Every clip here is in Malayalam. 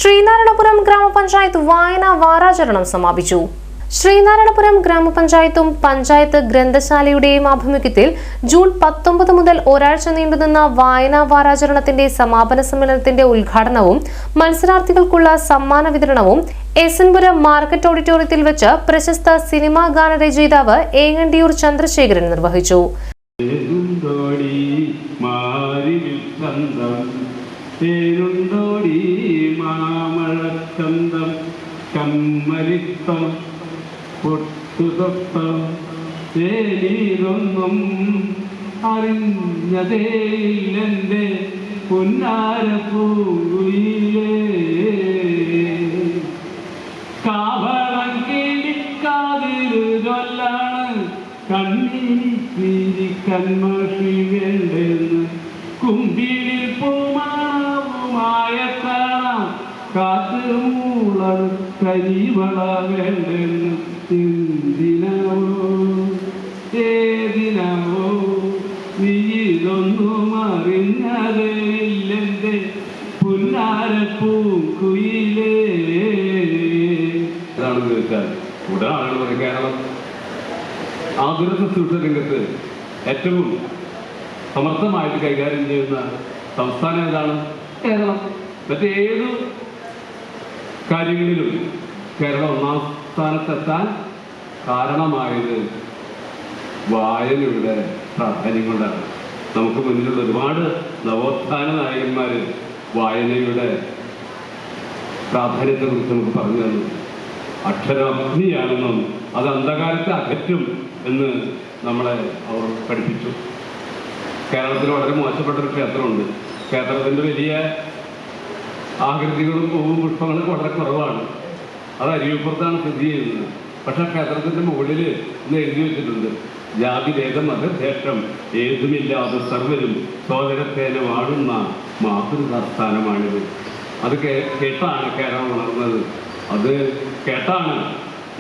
ശ്രീനാരായണപുരം ഗ്രാമപഞ്ചായത്ത് വായനാ വാരാചരണം സമാപിച്ചു. ശ്രീനാരായണപുരം ഗ്രാമപഞ്ചായത്തും പഞ്ചായത്ത് ഗ്രന്ഥശാലയുടെയും ആഭിമുഖ്യത്തിൽ ജൂൺ 19 മുതൽ ഒരാഴ്ച നീണ്ടുനിന്ന വായനാ വാരാചരണത്തിന്റെ സമാപന സമ്മേളനത്തിന്റെ ഉദ്ഘാടനവും മത്സരാർത്ഥികൾക്കുള്ള സമ്മാന വിതരണവും എസൻപുരം മാർക്കറ്റ് ഓഡിറ്റോറിയത്തിൽ വെച്ച് പ്രശസ്ത സിനിമാ ഗാനരചയിതാവ് ഏങ്ങണ്ടിയൂർ ചന്ദ്രശേഖരൻ നിർവഹിച്ചു. അറിഞ്ഞതേയില്ലെന്റെ പുന്നാരപ്പൂയിലേ കാവളം കിളിക്കാതിരു ചൊല്ലാണ് കണ്ണീരി കന്മഷി വേണ്ടെന്ന് കുമ്പിളിൽ പൂമാവുമായ കാണാം കാത്തുമൂളർ കരിവള വേണ്ടെന്ന് എന്തിനാവോ ഏതിനാവോ നീ ഇതൊന്നും അറിഞ്ഞതേയില്ലെന്റെ പുന്നാരപ്പൂക്കുയിലേ. എന്താണെന്ന് വെച്ചാൽ ഉടനാണ് കേരളം ആതുര ശുശ്രൂഷ രംഗത്ത് ഏറ്റവും സമർത്ഥമായിട്ട് കൈകാര്യം ചെയ്യുന്ന സംസ്ഥാനം ഏതാണ്? കേരളം. മറ്റേതു കാര്യങ്ങളിലും കേരളം ഒന്നാം സ്ഥാനത്തെത്താൻ കാരണമായത് വായനയുടെ പ്രാധാന്യം കൊണ്ടാണ്. നമുക്ക് മുന്നിലുള്ള ഒരുപാട് നവോത്ഥാന നായകന്മാർ വായനയുടെ പ്രാധാന്യത്തെക്കുറിച്ച് നമുക്ക് പറഞ്ഞു തന്നു. അക്ഷരാഗ്നിയാണെന്നും അത് അന്ധകാലത്തെ അകറ്റും എന്ന് നമ്മളെ അവർ പഠിപ്പിച്ചു. കേരളത്തിൽ വളരെ മോശപ്പെട്ടൊരു ക്ഷേത്രമുണ്ട്. ക്ഷേത്രത്തിൻ്റെ വലിയ ആകൃതികളും പൂവും പുഷ്പങ്ങളും വളരെ കുറവാണ്. അത് അരിവിപ്പുറത്താണ് സ്ഥിതി ചെയ്യുന്നത്. പക്ഷെ ക്ഷേത്രത്തിൻ്റെ മുകളിൽ ഇന്ന് എഴുതി വെച്ചിട്ടുണ്ട്, ജാതി ഭേദം മതഭേഷം ഏതുമില്ലാതെ സർവരും സോദരത്തേന വാഴുന്ന മാതൃസ്ഥാനമാണിത്. അത് കേട്ടാണ് കേരളം വളർന്നത്. അത് കേട്ടാണ്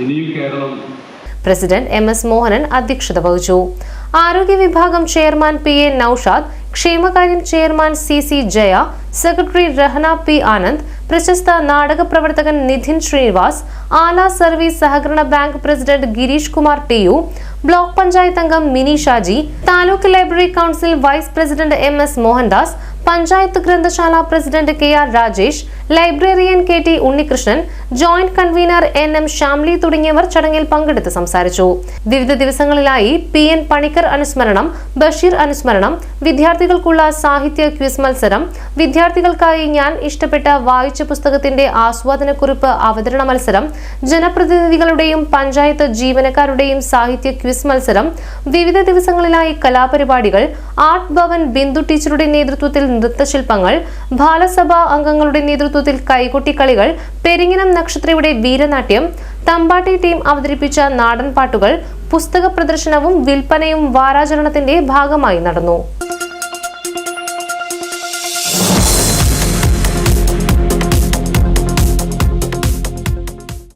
ഇനിയും കേരളം. പ്രസിഡന്റ് MS മോഹനൻ അധ്യക്ഷത വഹിച്ചു. ആരോഗ്യ വിഭാഗം ചെയർമാൻ PA നൌഷാദ്, ക്ഷേമകാര്യം chairman CC Jaya, secretary Rahana P Anand, പ്രശസ്ത നാടക പ്രവർത്തകൻ നിധിൻ ശ്രീനിവാസ്, ആല സർവീസ് സഹകരണ bank president Girish Kumar TU, block panchayat അംഗം Mini Shaji, taluk library council vice president MS Mohandas, panchayat ഗ്രന്ഥശാല president KR Rajesh, librarian KT Unnikrishnan, joint convener NM Shamli തുടങ്ങിയവർ ചടങ്ങിൽ പങ്കെടുത്ത് സംസാരിച്ചു. വിവിധ ദിവസങ്ങളിലായി PN പണിക്കർ അനുസ്മരണം, ബഷീർ അനുസ്മരണം, വിദ്യാർത്ഥികൾക്കുള്ള സാഹിത്യ ക്വിസ് മത്സരം, വിദ്യാർത്ഥികൾക്കായി ഞാൻ ഇഷ്ടപ്പെട്ട വായിച്ച പുസ്തകത്തിന്റെ ആസ്വാദനക്കുറിപ്പ് അവതരണ മത്സരം, ജനപ്രതിനിധികളുടെയും പഞ്ചായത്ത് ജീവനക്കാരുടെയും സാഹിത്യ ക്വിസ് മത്സരം, വിവിധ ദിവസങ്ങളിലായി കലാപരിപാടികൾ, ആർട്ട് ഭവൻ ബിന്ദു ടീച്ചറുടെ നേതൃത്വത്തിൽ നൃത്തശില്പങ്ങൾ, ബാലസഭ അംഗങ്ങളുടെ നേതൃത്വത്തിൽ കൈകൊട്ടിക്കളികൾ, പെരിങ്ങിനം നക്ഷത്രയുടെ വീരനാട്യം, തമ്പാട്ടി ടീം അവതരിപ്പിച്ച നാടൻ പാട്ടുകൾ, പുസ്തക പ്രദർശനവും വിൽപ്പനയും വാരാചരണത്തിന്റെ ഭാഗമായി നടന്നു.